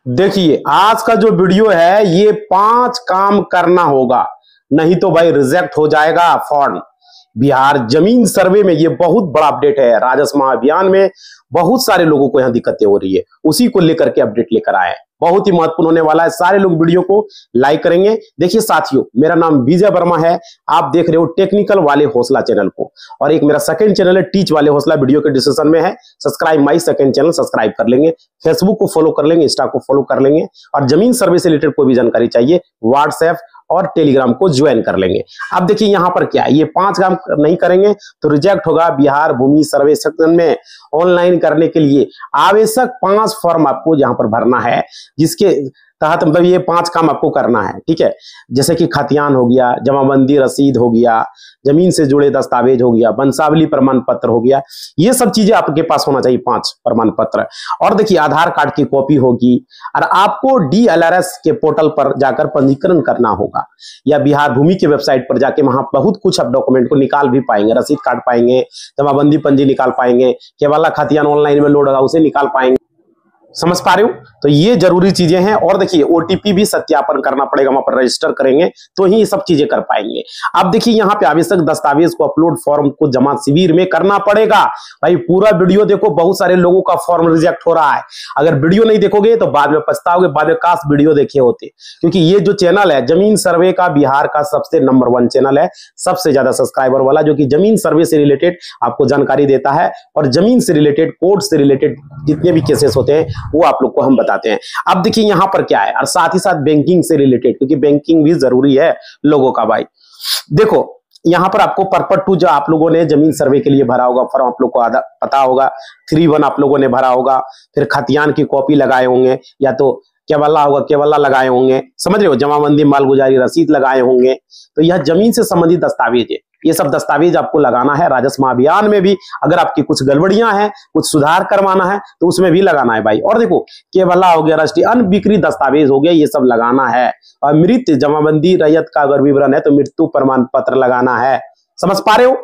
देखिए आज का जो वीडियो है ये 5 काम करना होगा, नहीं तो भाई रिजेक्ट हो जाएगा फॉर्म। बिहार जमीन सर्वे में ये बहुत बड़ा अपडेट है। राजस्व महाअभियान में बहुत सारे लोगों को यहाँ दिक्कतें हो रही है, उसी को लेकर के अपडेट लेकर आए हैं। बहुत ही महत्वपूर्ण होने वाला है, सारे लोग वीडियो को लाइक करेंगे। देखिए साथियों, मेरा नाम विजय वर्मा है, आप देख रहे हो टेक्निकल वाले हौसला चैनल को, और एक मेरा सेकंड चैनल है टीच वाले हौसला, वीडियो के डिस्क्रिप्शन में है। Subscribe my second channel subscribe कर लेंगे, फेसबुक को फॉलो कर लेंगे, इंस्टा को फॉलो कर लेंगे, और जमीन सर्वे से रिलेटेड कोई भी जानकारी चाहिए व्हाट्सएप और टेलीग्राम को ज्वाइन कर लेंगे। अब देखिए यहाँ पर क्या है, ये 5 काम नहीं करेंगे तो रिजेक्ट होगा। बिहार भूमि सर्वे सेक्शन में ऑनलाइन करने के लिए आवश्यक 5 फॉर्म आपको यहाँ पर भरना है, जिसके तहत मतलब ये 5 काम आपको करना है, ठीक है। जैसे कि खतियान हो गया, जमाबंदी रसीद हो गया, जमीन से जुड़े दस्तावेज हो गया, वंशावली प्रमाण पत्र हो गया, ये सब चीजें आपके पास होना चाहिए, 5 प्रमाण पत्र। और देखिए आधार कार्ड की कॉपी होगी, और आपको DLRS के पोर्टल पर जाकर पंजीकरण करना होगा, या बिहार भूमि के वेबसाइट पर जाके वहां बहुत कुछ आप डॉक्यूमेंट को निकाल भी पाएंगे, रसीद काट पाएंगे, जमाबंदी पंजी निकाल पाएंगे, केवल खतियान ऑनलाइन में लोड होगा उसे निकाल पाएंगे। समझ पा रहे हो? तो ये जरूरी चीजें हैं। और देखिए OTP भी सत्यापन करना पड़ेगा, वहां पर रजिस्टर करेंगे तो ही ये सब चीजें कर पाएंगे। अब देखिए यहाँ पे आवश्यक दस्तावेज को अपलोड फॉर्म को जमा शिविर में करना पड़ेगा। भाई पूरा वीडियो देखो, बहुत सारे लोगों का फॉर्म रिजेक्ट हो रहा है। अगर वीडियो नहीं देखोगे तो बाद में पछताओगे, बाद में काश वीडियो देखे होते, क्योंकि ये जो चैनल है जमीन सर्वे का बिहार का सबसे नंबर 1 चैनल है, सबसे ज्यादा सब्सक्राइबर वाला, जो कि जमीन सर्वे से रिलेटेड आपको जानकारी देता है, और जमीन से रिलेटेड कोर्ट से रिलेटेड जितने भी केसेस होते हैं वो आप लोग को हम बताते हैं। अब देखिए यहां पर क्या है, और साथ ही साथ बैंकिंग से रिलेटेड, क्योंकि बैंकिंग भी जरूरी है लोगों का। भाई देखो यहां पर आपको पर्पस 2 जो आप लोगों ने जमीन सर्वे के लिए भरा होगा फॉर्म, आप लोग को पता होगा, 3(1) आप लोगों ने भरा होगा, फिर खतियान की कॉपी लगाए होंगे, या तो केवल्ला होगा केवल्ला लगाए होंगे, समझ रहे हो, जमाबंदी मालगुजारी रसीद लगाए होंगे। तो यह जमीन से संबंधित दस्तावेज है, ये सब दस्तावेज आपको लगाना है। राजस्व अभियान में भी अगर आपकी कुछ गड़बड़ियां हैं, कुछ सुधार करवाना है तो उसमें भी लगाना है भाई। और देखो केवल्ला हो गया, राष्ट्रीय अनबिक्री दस्तावेज हो गया, ये सब लगाना है। और मृत जमाबंदी रैयत का अगर विवरण है तो मृत्यु प्रमाण पत्र लगाना है। समझ पा रहे हो?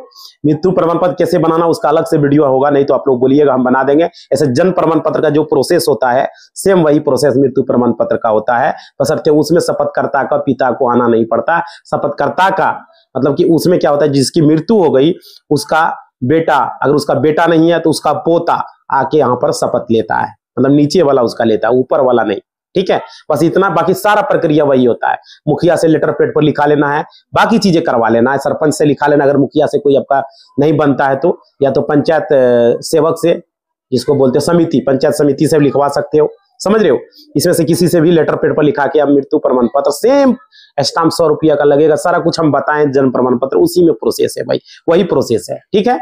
मृत्यु प्रमाण पत्र कैसे बनाना उसका अलग से वीडियो होगा, नहीं तो आप लोग बोलिएगा हम बना देंगे। ऐसे जन्म प्रमाण पत्र का जो प्रोसेस होता है सेम वही प्रोसेस मृत्यु प्रमाण पत्र का होता है, बशर्ते उसमें शपथकर्ता का पिता को आना नहीं पड़ता। शपथकर्ता का मतलब कि उसमें क्या होता है, जिसकी मृत्यु हो गई उसका बेटा, अगर उसका बेटा नहीं है तो उसका पोता आके यहाँ पर शपथ लेता है, मतलब नीचे वाला उसका लेता है, ऊपर वाला नहीं, ठीक है। बस इतना, बाकी सारा प्रक्रिया वही होता है। मुखिया से लेटर पैड पर लिखा लेना है, बाकी चीजें करवा लेना है, सरपंच से लिखा लेना, अगर मुखिया से कोई आपका नहीं बनता है तो, या तो पंचायत सेवक से, जिसको बोलते हैं समिति, पंचायत समिति से लिखवा सकते हो, समझ रहे हो। इसमें से किसी से भी लेटर पैड पर लिखा के आप मृत्यु प्रमाण पत्र, सेम स्टाम्प 100 रुपया का लगेगा, सारा कुछ हम बताएं, जन्म प्रमाण पत्र उसी में प्रोसेस है भाई, वही प्रोसेस है, ठीक है।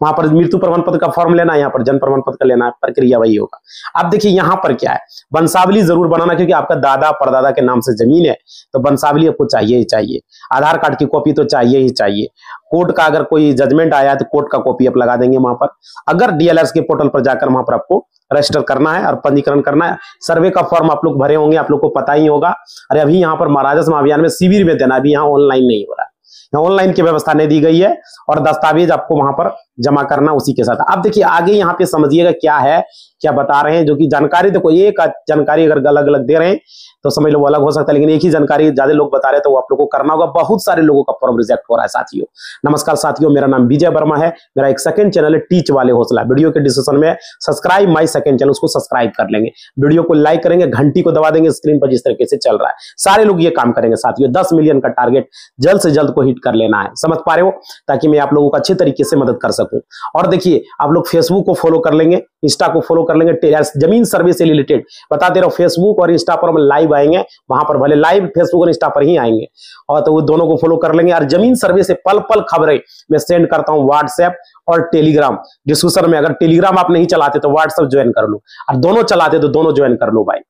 वहां पर मृत्यु प्रमाण पत्र का फॉर्म लेना है, यहाँ पर जन्म प्रमाण पत्र का लेना है, प्रक्रिया वही होगा। अब देखिए यहाँ पर क्या है, वंशावली जरूर बनाना, क्योंकि आपका दादा परदादा के नाम से जमीन है तो वंशावली आपको चाहिए ही चाहिए। आधार कार्ड की कॉपी तो चाहिए ही चाहिए। कोर्ट का अगर कोई जजमेंट आया है तो कोर्ट का कॉपी आप लगा देंगे वहां पर। अगर DLRS के पोर्टल पर जाकर वहां पर आपको रजिस्टर करना है और पंजीकरण करना है। सर्वे का फॉर्म आप लोग भरे होंगे, आप लोग को पता ही होगा। अरे अभी यहाँ पर राजस्व अभियान में शिविर में देना, अभी यहाँ ऑनलाइन नहीं हो रहा है, यहाँ ऑनलाइन की व्यवस्था नहीं दी गई है, और दस्तावेज आपको वहां पर जमा करना उसी के साथ। अब देखिए आगे यहाँ पे समझिएगा क्या है, क्या बता रहे हैं, जो कि जानकारी देखो, एक जानकारी अगर अलग अलग दे रहे हैं तो समझ लो वो अलग हो सकता है, लेकिन एक ही जानकारी ज्यादा लोग बता रहे हैं तो वो आप लोगों को करना होगा। बहुत सारे लोगों का फॉर्म रिजेक्ट हो रहा है साथियों। नमस्कार साथियों, मेरा नाम विजय वर्मा है, मेरा एक सेकंड चैनल है टीच वाले हौसला, वीडियो के डिस्क्रिप्शन में सब्सक्राइब माई सेकंड चैनल, उसको सब्सक्राइब कर लेंगे, वीडियो को लाइक करेंगे, घंटी को दबा देंगे स्क्रीन पर जिस तरीके से चल रहा है। सारे लोग ये काम करेंगे साथियों। 10 मिलियन का टारगेट जल्द से जल्द को हिट कर लेना है, समझ पा रहे हो, ताकि मैं आप लोगों को अच्छे तरीके से मदद कर सकूं। और देखिए आप लोग फेसबुक को फॉलो कर लेंगे, इंस्टा को फॉलो कर लेंगे, जमीन सर्वे से रिलेटेड बता दे रहा हूं, फेसबुक और इंस्टा पर हम लाइव आएंगे, वहां पर भले लाइव फेसबुक और इंस्टा पर ही आएंगे, और तो वो दोनों को फॉलो कर लेंगे। और जमीन सर्वे से पल पल खबरें मैं सेंड करता हूं व्हाट्सएप और टेलीग्राम डिस्क्रिप्शन में। अगर टेलीग्राम आप नहीं चलाते तो व्हाट्सएप ज्वाइन कर लो, और दोनों चलाते तो दोनों ज्वाइन कर लो भाई,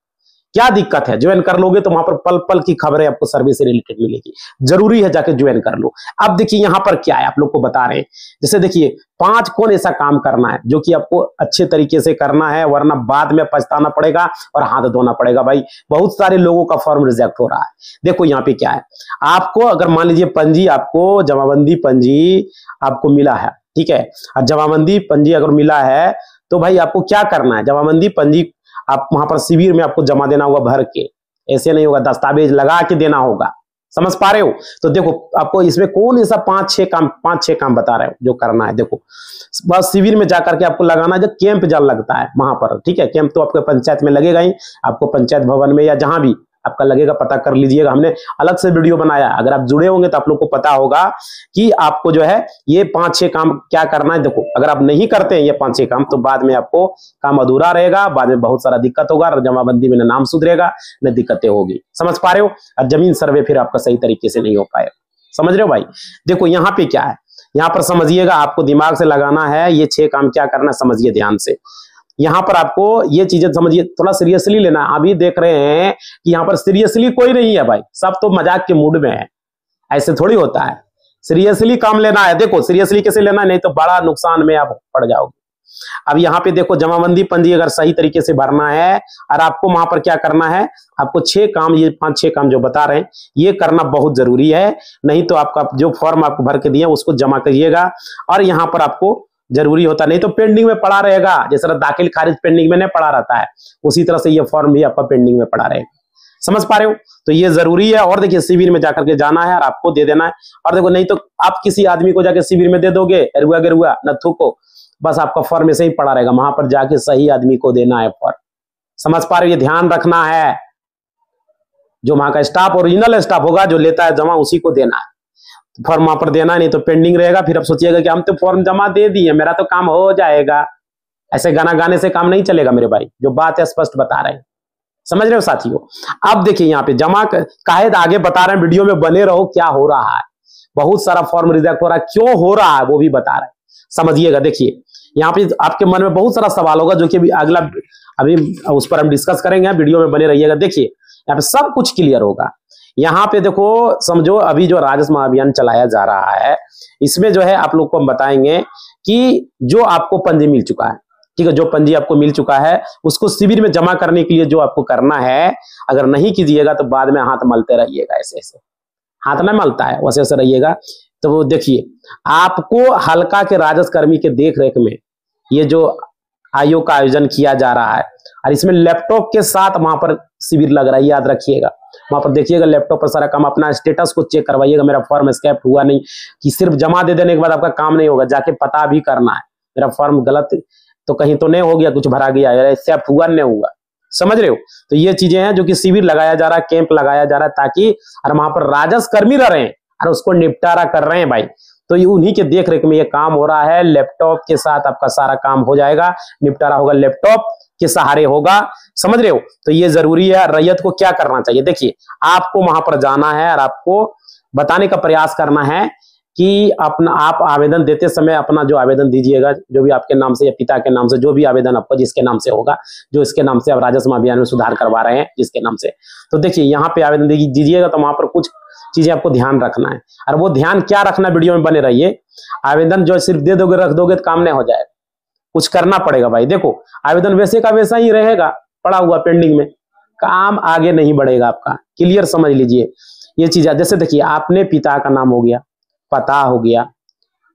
क्या दिक्कत है। ज्वाइन कर लोगे तो वहां पर पल पल की खबरें आपको सर्वे से रिलेटेड मिलेगी, जरूरी है जाके ज्वाइन कर लो। अब देखिए यहां पर क्या है, आप लोग को बता रहे हैं, जैसे देखिए 5 कौन ऐसा काम करना है जो कि आपको अच्छे तरीके से करना है, वरना बाद में पछताना पड़ेगा और हाथ धोना पड़ेगा भाई। बहुत सारे लोगों का फॉर्म रिजेक्ट हो रहा है। देखो यहाँ पे क्या है, आपको अगर मान लीजिए पंजी, आपको जमाबंदी पंजी आपको मिला है, ठीक है, और जमाबंदी पंजी अगर मिला है तो भाई आपको क्या करना है, जमाबंदी पंजी आप वहां पर शिविर में आपको जमा देना होगा भर के, ऐसे नहीं होगा, दस्तावेज लगा के देना होगा। समझ पा रहे हो? तो देखो आपको इसमें कौन ऐसा 5-6 काम बता रहे हो जो करना है। देखो बस शिविर में जाकर के आपको लगाना है, जो कैंप जल लगता है वहां पर, ठीक है। कैंप तो आपके पंचायत में लगेगा ही, आपको पंचायत भवन में या जहां भी आपका लगेगा पता कर लीजिएगा, हमने अलग से वीडियो बनाया, अगर आप जुड़े होंगे तो आप लोग को पता होगा कि आपको जो है ये 5-6 काम क्या करना है। देखो अगर आप नहीं करते हैं ये 5-6 काम तो बाद में आपको काम अधूरा रहेगा, बाद में बहुत सारा दिक्कत होगा, जमाबंदी में न नाम सुधरेगा न दिक्कतें होगी। समझ पा रहे हो? और जमीन सर्वे फिर आपका सही तरीके से नहीं हो पाएगा। समझ रहे हो भाई? देखो यहाँ पे क्या है, यहाँ पर समझिएगा, आपको दिमाग से लगाना है ये 6 काम क्या करना है, समझिए ध्यान से। यहाँ पर आपको ये चीजें समझिए, थोड़ा सीरियसली लेना। अभी देख रहे हैं कि यहाँ पर सीरियसली कोई नहीं है भाई, सब तो मजाक के मूड में है, ऐसे थोड़ी होता है। सीरियसली काम लेना है। देखो सीरियसली कैसे लेना है, नहीं तो बड़ा नुकसान में आप पड़ जाओगे। अब यहाँ पे देखो जमाबंदी पंजी अगर सही तरीके से भरना है और आपको वहां पर क्या करना है, आपको 6 काम, ये 5-6 काम जो बता रहे हैं ये करना बहुत जरूरी है। नहीं तो आपका जो फॉर्म आपको भर के दिए उसको जमा करिएगा, और यहाँ पर आपको जरूरी होता, नहीं तो पेंडिंग में पड़ा रहेगा। जैसे दाखिल खारिज पेंडिंग में नहीं पड़ा रहता है, उसी तरह से ये फॉर्म भी आपका पेंडिंग में पड़ा रहेगा। समझ पा रहे हो? तो ये जरूरी है। और देखिए शिविर में जाकर के जाना है और आपको दे देना है। और देखो नहीं तो आप किसी आदमी को जाके शिविर में दे दोगे अरुआ गेरुआ नथु को, बस आपका फॉर्म ऐसे ही पड़ा रहेगा। वहां पर जाके सही आदमी को देना है फॉर्म। समझ पा रहे हो? ये ध्यान रखना है, जो वहां का स्टाफ ओरिजिनल स्टाफ होगा जो लेता है जमा, उसी को देना है फॉर्म, वहां पर देना, नहीं तो पेंडिंग रहेगा। फिर आप सोचिएगा कि हम तो फॉर्म जमा दे दिए, मेरा तो काम हो जाएगा। ऐसे गाना गाने से काम नहीं चलेगा मेरे भाई, जो बात है स्पष्ट बता रहे हैं। समझ रहे हो साथियों? अब देखिए यहाँ पे जमा काहे आगे बता रहे हैं, वीडियो में बने रहो। क्या हो रहा है, बहुत सारा फॉर्म रिजेक्ट हो रहा है, क्यों हो रहा है वो भी बता रहे हैं, समझिएगा। देखिए यहाँ पे आपके मन में बहुत सारा सवाल होगा, जो कि अभी उस पर हम डिस्कस करेंगे, वीडियो में बने रहिएगा। देखिए यहाँ पे सब कुछ क्लियर होगा। यहाँ पे देखो समझो, अभी जो राजस्व महाअभियान चलाया जा रहा है, इसमें जो है आप लोग को हम बताएंगे कि जो आपको पंजी मिल चुका है, ठीक है, जो पंजी आपको मिल चुका है उसको शिविर में जमा करने के लिए जो आपको करना है, अगर नहीं कीजिएगा तो बाद में हाथ मलते रहिएगा। ऐसे ऐसे हाथ नहीं मलता है, वैसे ऐसे रहिएगा। तो वो देखिए आपको हल्का के राजस्व कर्मी के देख रेख में ये जो आयोग का आयोजन किया जा रहा है, और इसमें लैपटॉप के साथ वहां पर शिविर लग रहा है, याद रखिएगा। वहां पर देखिएगा लैपटॉप पर सारा काम, अपना स्टेटस को चेक करवाइएगा, मेरा फॉर्म स्कैप हुआ नहीं, कि सिर्फ जमा दे देने के बाद आपका काम नहीं होगा, जाके पता भी करना है मेरा फॉर्म गलत तो कहीं तो नहीं हो गया, कुछ भरा गया, स्कैप हुआ नहीं हुआ। समझ रहे हो? तो ये चीजें हैं जो कि शिविर लगाया जा रहा है, कैंप लगाया जा रहा है, ताकि और वहां पर राजस्व कर्मी रह रहे हैं और उसको निपटारा कर रहे हैं भाई। तो ये उन्हीं के देख रेख में ये काम हो रहा है। लैपटॉप के साथ आपका सारा काम हो जाएगा, निपटारा होगा, लैपटॉप के सहारे होगा। समझ रहे हो? तो ये जरूरी है। रैयत को क्या करना चाहिए, देखिए आपको वहां पर जाना है और आपको बताने का प्रयास करना है कि अपना आप आवेदन देते समय अपना जो आवेदन दीजिएगा, जो भी आपके नाम से या पिता के नाम से, जो भी आवेदन आपको जिसके नाम से होगा, जो इसके नाम से आप राजस्व अभियान में सुधार करवा रहे हैं जिसके नाम से, तो देखिए यहाँ पे आवेदन दीजिएगा। तो वहां पर कुछ चीजें आपको ध्यान रखना है, और वो ध्यान क्या रखना, वीडियो में बने रहिए। आवेदन जो सिर्फ दे दोगे रख दोगे तो काम नहीं हो जाएगा, कुछ करना पड़ेगा भाई। देखो आवेदन वैसे का वैसा ही रहेगा, पड़ा हुआ पेंडिंग में, काम आगे नहीं बढ़ेगा आपका। क्लियर समझ लीजिए ये चीज। जैसे देखिए आपने पिता का नाम हो गया, पता हो गया,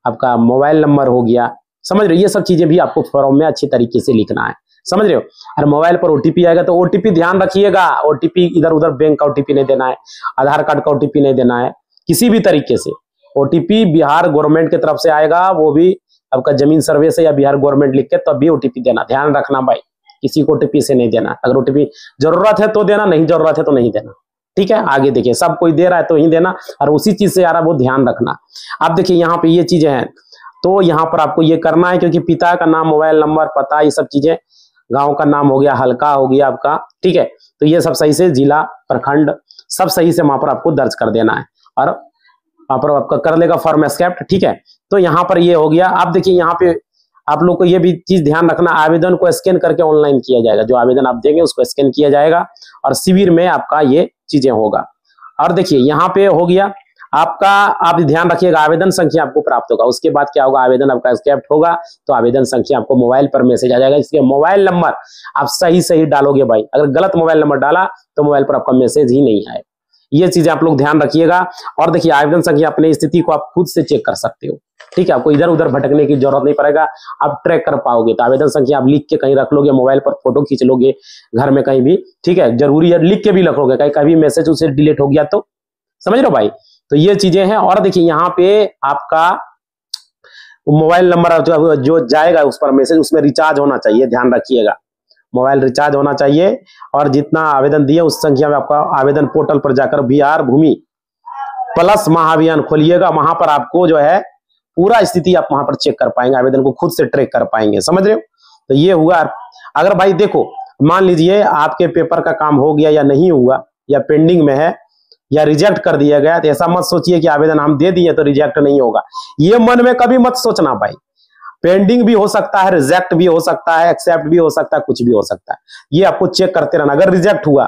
आपका मोबाइल नंबर हो गया, समझ रहे हो? ये सब चीजें भी आपको फॉर्म में अच्छी तरीके से लिखना है, समझ रहे हो? और मोबाइल पर ओटीपी आएगा तो ओटीपी ध्यान रखिएगा, ओटीपी इधर उधर बैंक का ओटीपी नहीं देना है, आधार कार्ड का ओटीपी नहीं देना है, किसी भी तरीके से। ओटीपी बिहार गवर्नमेंट की तरफ से आएगा, वो भी आपका जमीन सर्वे से या बिहार गवर्नमेंट लिख के तब भी ओटीपी देना, ध्यान रखना भाई। किसी को ओटीपी से नहीं देना, अगर ओटीपी जरूरत है तो देना, नहीं जरूरत है तो नहीं देना, ठीक है? आगे देखिए सब कोई दे रहा है तो ही देना, और उसी चीज से आ रहा है वो ध्यान रखना। अब देखिए यहाँ पे ये चीजें हैं, तो यहाँ पर आपको ये करना है, क्योंकि पिता का नाम, मोबाइल नंबर, पता, ये सब चीजें, गांव का नाम हो गया, हल्का हो गया आपका, ठीक है? तो ये सब सही से, जिला, प्रखंड, सब सही से वहां पर आपको दर्ज कर देना है, और वहां पर आपका कर लेगा फॉर्म एक्सेप्ट, ठीक है? तो यहाँ पर ये हो गया। अब देखिए यहाँ पे आप लोग को ये भी चीज ध्यान रखना, आवेदन को स्कैन करके ऑनलाइन किया जाएगा, जो आवेदन आप देंगे उसको स्कैन किया जाएगा, और शिविर में आपका ये चीजें होगा। और देखिए यहाँ पे हो गया आपका, आप ध्यान रखिएगा आवेदन संख्या आपको प्राप्त होगा। उसके बाद क्या होगा, आवेदन आपका एक्सेप्ट होगा तो आवेदन संख्या आपको मोबाइल पर मैसेज आ जाएगा। इसलिए मोबाइल नंबर आप सही सही डालोगे भाई, अगर गलत मोबाइल नंबर डाला तो मोबाइल पर आपका मैसेज ही नहीं आएगा। ये चीजें आप लोग ध्यान रखिएगा। और देखिए आवेदन संख्या अपनी स्थिति को आप खुद से चेक कर सकते हो, ठीक है। आपको इधर उधर भटकने की जरूरत नहीं पड़ेगा, आप ट्रैक कर पाओगे। तो आवेदन संख्या आप लिख के कहीं रख लोगे, मोबाइल पर फोटो खींच लोगे घर में कहीं भी, ठीक है। जरूरी है लिख के भी रख लोगे, कहीं कभी मैसेज उसे डिलीट हो गया तो, समझ रहे हो भाई। तो ये चीजें हैं। और देखिए यहाँ पे आपका मोबाइल नंबर जो जाएगा उस पर मैसेज, उसमें रिचार्ज होना चाहिए, ध्यान रखिएगा। मोबाइल रिचार्ज होना चाहिए। और जितना आवेदन दिए उस संख्या में आपका आवेदन पोर्टल पर जाकर बिहार भूमि प्लस महाअभियान खोलिएगा, वहां पर आपको जो है पूरा स्थिति आप वहां पर चेक कर पाएंगे, आवेदन को खुद से ट्रैक कर पाएंगे, समझ रहे हो। तो ये हुआ। अगर भाई देखो मान लीजिए आपके पेपर का काम हो गया या नहीं हुआ, या पेंडिंग में है, या रिजेक्ट कर दिया गया, तो ऐसा मत सोचिए कि आवेदन हम दे दिए तो रिजेक्ट नहीं होगा। ये मन में कभी मत सोचना भाई। पेंडिंग भी हो सकता है, रिजेक्ट भी हो सकता है, एक्सेप्ट भी हो सकता है, कुछ भी हो सकता है। ये आपको चेक करते रहना। अगर रिजेक्ट हुआ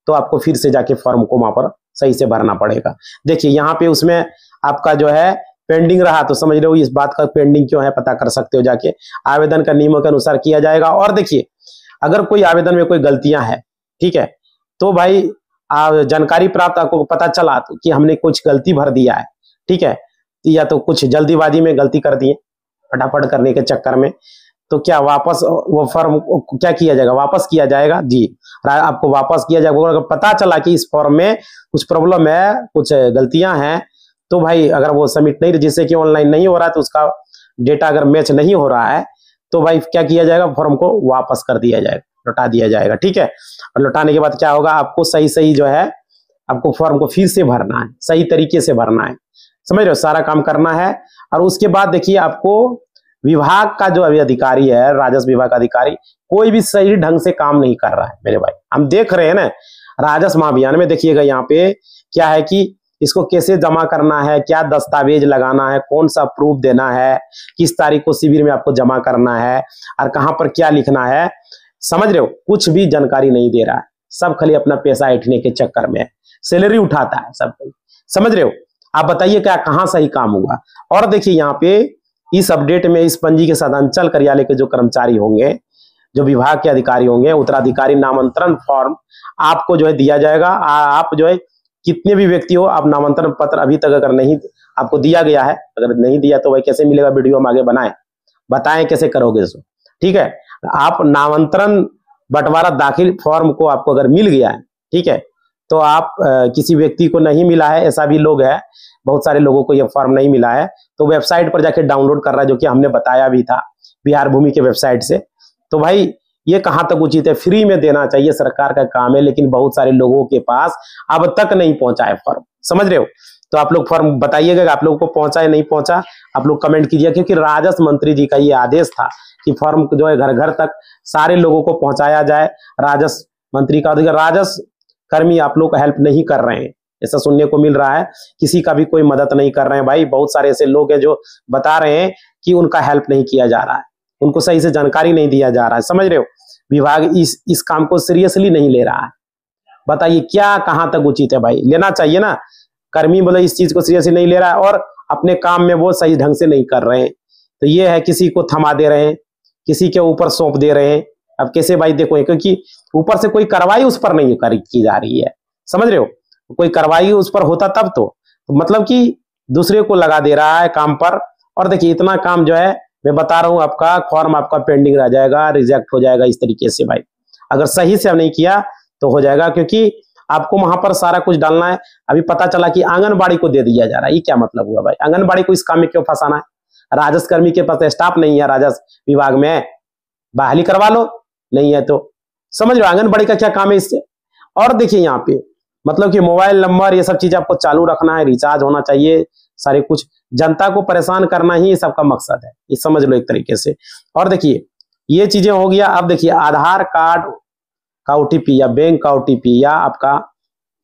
तो आपको फिर से जाके फॉर्म को वहां पर सही से भरना पड़ेगा। देखिए यहाँ पे उसमें आपका जो है पेंडिंग रहा, तो समझ रहे हो इस बात का पेंडिंग क्यों है, पता कर सकते हो जाके। आवेदन का नियमों के अनुसार किया जाएगा। और देखिए अगर कोई आवेदन में कोई गलतियां हैं, ठीक है, तो भाई जानकारी प्राप्त आपको पता चला तो कि हमने कुछ गलती भर दिया है, ठीक है, या तो कुछ जल्दीबाजी में गलती कर दिए फटाफट करने के चक्कर में, तो क्या वापस वो फॉर्म क्या किया जाएगा, वापस किया जाएगा जी। आपको वापस किया जाएगा। अगर पता चला कि इस फॉर्म में कुछ प्रॉब्लम है, कुछ गलतियां हैं, तो भाई अगर वो सबमिट नहीं, जिससे कि ऑनलाइन नहीं हो रहा है, तो उसका डेटा अगर मैच नहीं हो रहा है, तो भाई क्या किया जाएगा, फॉर्म को वापस कर दिया जाएगा, लौटा दिया जाएगा, ठीक है। और लौटाने के बाद क्या होगा, आपको सही सही जो है आपको फॉर्म को फिर से भरना है, सही तरीके से भरना है, समझ रहे हो, सारा काम करना है। और उसके बाद देखिए आपको विभाग का जो अभी अधिकारी है, राजस्व विभाग का अधिकारी, कोई भी सही ढंग से काम नहीं कर रहा है मेरे भाई। हम देख रहे हैं ना राजस्व महाअभियान में, देखिएगा यहाँ पे क्या है कि इसको कैसे जमा करना है, क्या दस्तावेज लगाना है, कौन सा प्रूफ देना है, किस तारीख को शिविर में आपको जमा करना है, और कहाँ पर क्या लिखना है, समझ रहे हो। कुछ भी जानकारी नहीं दे रहा है, सब खाली अपना पैसा ऐंठने के चक्कर में है, सैलरी उठाता है सब, समझ रहे हो। आप बताइए क्या कहाँ सही काम हुआ। और देखिए यहाँ पे इस अपडेट में इस पंजी के साथ अंचल कार्यालय के जो कर्मचारी होंगे, जो विभाग के अधिकारी होंगे, उत्तराधिकारी नामांतरण फॉर्म आपको जो है दिया जाएगा। आप जो है कितने भी व्यक्ति हो, आप नामांतरण पत्र अभी तक अगर नहीं आपको दिया गया है, अगर नहीं दिया तो भाई कैसे मिलेगा, वीडियो हम आगे बनाए बताएं कैसे करोगे इसको, ठीक है। आप नामांतरण बंटवारा दाखिल फॉर्म को आपको अगर मिल गया है, ठीक है, तो आप किसी व्यक्ति को नहीं मिला है, ऐसा भी लोग है, बहुत सारे लोगों को यह फॉर्म नहीं मिला है, तो वेबसाइट पर जाके डाउनलोड कर रहा है, जो कि हमने बताया भी था बिहार भूमि के वेबसाइट से। तो भाई ये कहां तक उचित है, फ्री में देना चाहिए, सरकार का काम है, लेकिन बहुत सारे लोगों के पास अब तक नहीं पहुंचा है फॉर्म, समझ रहे हो। तो आप लोग फॉर्म बताइएगा आप लोगों को पहुंचा है नहीं पहुंचा, आप लोग कमेंट कीजिए, क्योंकि राजस्व मंत्री जी का ये आदेश था कि फॉर्म जो है घर घर तक सारे लोगों को पहुंचाया जाए। राजस्व मंत्री का अधिकार, राजस्व कर्मी आप लोग हेल्प नहीं कर रहे हैं, ऐसा सुनने को मिल रहा है, किसी का भी कोई मदद नहीं कर रहे हैं भाई। बहुत सारे ऐसे लोग हैं जो बता रहे हैं कि उनका हेल्प नहीं किया जा रहा है, उनको सही से जानकारी नहीं दिया जा रहा है, समझ रहे हो। विभाग इस काम को सीरियसली नहीं ले रहा है। बताइए क्या कहां तक उचित है भाई, लेना चाहिए ना। कर्मी बोले इस चीज को सीरियसली नहीं ले रहा है और अपने काम में वो सही ढंग से नहीं कर रहे हैं। तो ये है किसी को थमा दे रहे हैं, किसी के ऊपर सौंप दे रहे हैं। अब कैसे भाई देखो, क्योंकि ऊपर से कोई कार्रवाई उस पर नहीं की जा रही है, समझ रहे हो। कोई कार्रवाई उस पर होता तब तो मतलब कि दूसरे को लगा दे रहा है काम पर। और देखिए इतना काम जो है मैं बता रहा हूं, आपका फॉर्म आपका पेंडिंग रह जाएगा, रिजेक्ट हो जाएगा इस तरीके से भाई। अगर सही से नहीं किया तो हो जाएगा, क्योंकि आपको वहां पर सारा कुछ डालना है। अभी पता चला कि आंगनबाड़ी को दे दिया जा रहा है, ये क्या मतलब हुआ भाई। आंगनबाड़ी को इस काम में क्यों फंसाना है, राजस्व कर्मी के पास स्टाफ नहीं है, राजस्व विभाग में बहाली करवा लो, नहीं है तो समझ लो आंगनबाड़ी का क्या काम है इससे। और देखिए यहाँ पे मतलब कि मोबाइल नंबर ये सब चीज आपको चालू रखना है, रिचार्ज होना चाहिए, सारे कुछ जनता को परेशान करना ही सबका मकसद है, ये समझ लो एक तरीके से। और देखिए ये चीजें हो गया। अब देखिए आधार कार्ड का ओटीपी या बैंक का ओटीपी या आपका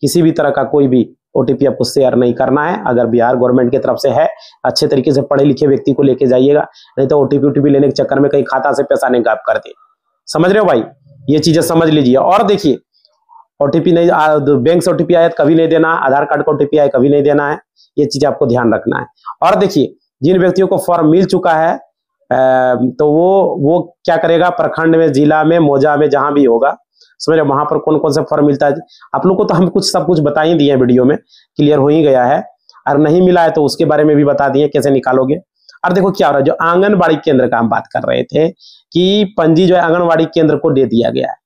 किसी भी तरह का कोई भी ओटीपी आपको शेयर नहीं करना है। अगर बिहार गवर्नमेंट की तरफ से है, अच्छे तरीके से पढ़े लिखे व्यक्ति को लेके जाइएगा, नहीं तो ओटीपी लेने के चक्कर में कहीं खाता से पैसा नहीं गायब कर दे, समझ रहे हो भाई, ये चीजें समझ लीजिए। और देखिए ओटीपी नहीं, बैंक से ओटीपी आया कभी नहीं देना, आधार कार्ड का ओटीपी आया कभी नहीं देना है, ये चीज आपको ध्यान रखना है। और देखिए जिन व्यक्तियों को फॉर्म मिल चुका है तो वो क्या करेगा, प्रखंड में, जिला में, मौजा में, जहां भी होगा समझ रहे, वहां पर कौन कौन सा फॉर्म मिलता है आप लोग को तो हम कुछ सब कुछ बता ही दिए हैं, वीडियो में क्लियर हो ही गया है। और नहीं मिला है तो उसके बारे में भी बता दिए कैसे निकालोगे। और देखो क्या हो रहा है, जो आंगनबाड़ी केंद्र का हम बात कर रहे थे कि पंजी जो है आंगनबाड़ी केंद्र को दे दिया गया है।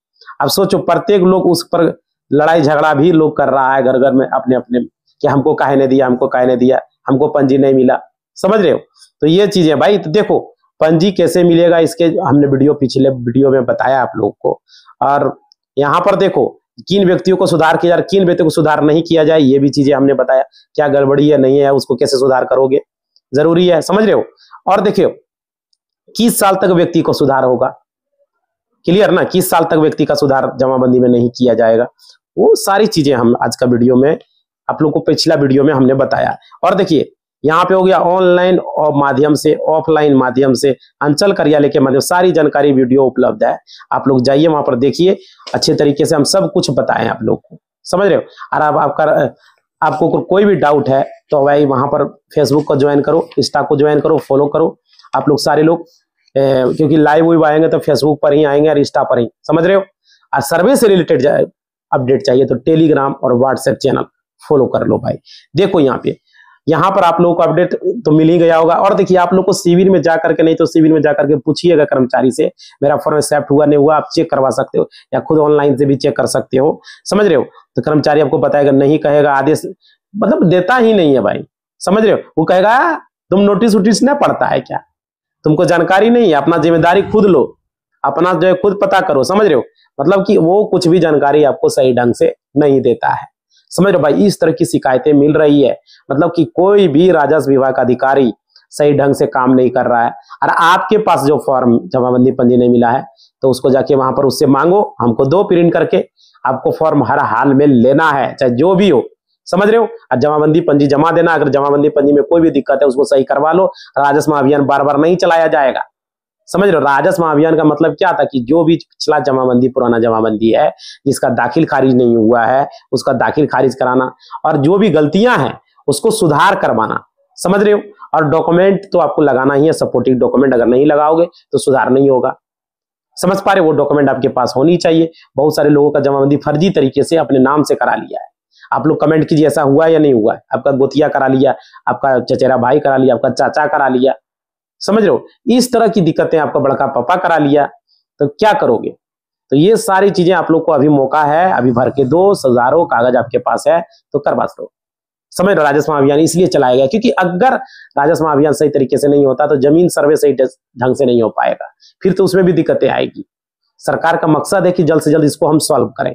अब सोचो प्रत्येक लोग उस पर लड़ाई झगड़ा भी लोग कर रहा है घर घर में अपने अपने, कि हमको काहे ने दिया, हमको काहे ने दिया, हमको पंजी नहीं मिला। समझ रहे हो, तो ये चीजें भाई, तो देखो पंजी कैसे मिलेगा इसके हमने पिछले वीडियो में बताया आप लोग को। और यहाँ पर देखो किन व्यक्तियों को सुधार किया जाए, किन व्यक्तियों को सुधार नहीं किया जाए, ये भी चीजें हमने बताया। क्या गड़बड़ी है नहीं है, उसको कैसे सुधार करोगे, जरूरी है। समझ रहे हो। और देखियो किस साल तक व्यक्ति को सुधार होगा, क्लियर ना, किस साल तक व्यक्ति का सुधार जमाबंदी में नहीं किया जाएगा, वो सारी चीजें हम आज का वीडियो में आप लोग को पिछला वीडियो में हमने बताया। और देखिए यहाँ पे हो गया ऑनलाइन और माध्यम से, ऑफलाइन माध्यम से, अंचल कार्यालय के माध्यम, सारी जानकारी वीडियो उपलब्ध है। आप लोग जाइए वहां पर देखिए, अच्छे तरीके से हम सब कुछ बताएं आप लोग को। समझ रहे हो। और अब आपको कोई भी डाउट है तो भाई वहां पर फेसबुक को ज्वाइन करो, इंस्टा को ज्वाइन करो, फॉलो करो आप लोग सारे लोग, क्योंकि लाइव भी आएंगे तो फेसबुक पर ही आएंगे और इंस्टा पर ही। समझ रहे हो। और सर्वे से रिलेटेड अपडेट चाहिए तो टेलीग्राम और व्हाट्सएप चैनल फॉलो कर लो भाई। देखो यहाँ पर आप लोगों को अपडेट तो मिल ही गया होगा। और देखिए आप लोग को शिविर में जाकर के, नहीं तो शिविर में जाकर के पूछिएगा कर्मचारी से, मेरा फॉर्म एक्सेप्ट हुआ नहीं हुआ, आप चेक करवा सकते हो या खुद ऑनलाइन से भी चेक कर सकते हो। समझ रहे हो। तो कर्मचारी आपको बताएगा, नहीं कहेगा आदेश, मतलब देता ही नहीं है भाई। समझ रहे हो। वो कहेगा तुम नोटिस वोटिस नहीं पढ़ता है क्या, तुमको जानकारी नहीं है, अपना जिम्मेदारी खुद लो, अपना जो है खुद पता करो। समझ रहे हो। मतलब कि वो कुछ भी जानकारी आपको सही ढंग से नहीं देता है। समझ रहे हो भाई। इस तरह की शिकायतें मिल रही है, मतलब कि कोई भी राजस्व विभाग का अधिकारी सही ढंग से काम नहीं कर रहा है। और आपके पास जो फॉर्म जमाबंदी पंजी नहीं मिला है तो उसको जाके वहां पर उससे मांगो, हमको दो प्रिंट करके, आपको फॉर्म हर हाल में लेना है चाहे जो भी हो। समझ रहे हो। और जमाबंदी पंजी जमा देना, अगर जमाबंदी पंजी में कोई भी दिक्कत है उसको सही करवा लो। राजस्व अभियान बार बार नहीं चलाया जाएगा। समझ रहे हो। राजस्व अभियान का मतलब क्या था कि जो भी पिछला जमाबंदी, पुराना जमाबंदी है जिसका दाखिल खारिज नहीं हुआ है उसका दाखिल खारिज कराना, और जो भी गलतियां हैं उसको सुधार करवाना। समझ रहे हो। और डॉक्यूमेंट तो आपको लगाना ही है, सपोर्टिंग डॉक्यूमेंट अगर नहीं लगाओगे तो सुधार नहीं होगा। समझ पा रहे हो। वो डॉक्यूमेंट आपके पास होनी चाहिए। बहुत सारे लोगों का जमाबंदी फर्जी तरीके से अपने नाम से करा लिया है। आप लोग कमेंट कीजिए ऐसा हुआ या नहीं हुआ है। आपका गोतिया करा लिया, आपका चचेरा भाई करा लिया, आपका चाचा करा लिया। समझ रहे हो। इस तरह की दिक्कतें आपका बड़का पापा करा लिया, तो क्या करोगे। तो ये सारी चीजें आप लोग को अभी मौका है, अभी भर के दो, हजारों कागज आपके पास है तो करवा दो। समझ रहे हो। राजस्व अभियान इसलिए चलाया गया क्योंकि अगर राजस्व अभियान सही तरीके से नहीं होता तो जमीन सर्वे सही ढंग से नहीं हो पाएगा, फिर तो उसमें भी दिक्कतें आएगी। सरकार का मकसद है कि जल्द से जल्द इसको हम सॉल्व करें।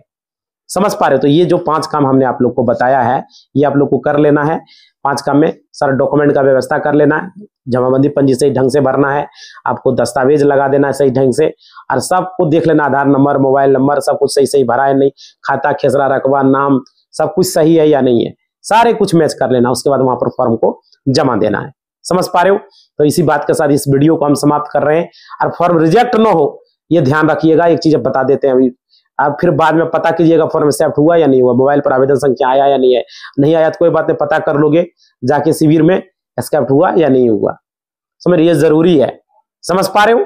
समझ पा रहे हो। तो ये जो 5 काम हमने आप लोग को बताया है ये आप लोग को कर लेना है। 5 काम में सर डॉक्यूमेंट का व्यवस्था कर लेना है, जमाबंदी पंजी सही ढंग से भरना है, आपको दस्तावेज लगा देना है सही ढंग से, और सबको देख लेना, आधार नंबर, मोबाइल नंबर सब कुछ सही सही भरा है नहीं, खाता खेसरा रकबा नाम सब कुछ सही है या नहीं है, सारे कुछ मैच कर लेना। उसके बाद वहां पर फॉर्म को जमा देना है। समझ पा रहे हो। तो इसी बात के साथ इस वीडियो को हम समाप्त कर रहे हैं। और फॉर्म रिजेक्ट ना हो ये ध्यान रखिएगा। एक चीज बता देते हैं अभी, आप फिर बाद में पता कीजिएगा फॉर्म एक्सेप्ट हुआ या नहीं हुआ, मोबाइल पर आवेदन संख्या आया या नहीं है, नहीं आया तो कोई बात नहीं, पता कर लोगे जाके शिविर में एक्सेप्ट हुआ या नहीं हुआ। समझ ये जरूरी है। समझ पा रहे हो।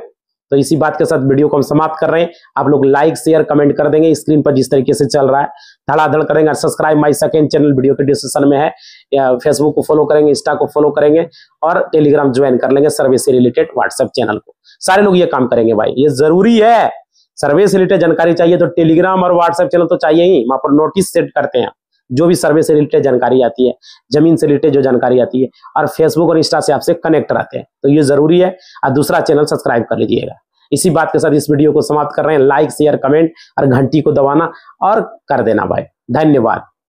तो इसी बात के साथ वीडियो को हम समाप्त कर रहे हैं। आप लोग लाइक शेयर कमेंट कर देंगे, स्क्रीन पर जिस तरीके से चल रहा है धड़ाधड़ करेंगे। और subscribe my second channel video के डिस्क्रिप्शन में है, या फेसबुक को फॉलो करेंगे, इंस्टा को फॉलो करेंगे और टेलीग्राम ज्वाइन कर लेंगे, सर्वे से रिलेटेड व्हाट्सएप चैनल को। सारे लोग ये काम करेंगे भाई, ये जरूरी है। सर्वे से रिलेटेड जानकारी चाहिए तो टेलीग्राम और व्हाट्सएप चैनल तो चाहिए ही। वहां पर नोटिस सेट करते हैं जो भी सर्वे से रिलेटेड जानकारी आती है, जमीन से रिलेटेड जो जानकारी आती है, और फेसबुक और इंस्टा से आपसे कनेक्ट रहते हैं, तो ये जरूरी है। और दूसरा चैनल सब्सक्राइब कर लीजिएगा। इसी बात के साथ इस वीडियो को समाप्त कर रहे हैं। लाइक शेयर कमेंट और घंटी को दबाना और कर देना भाई। धन्यवाद।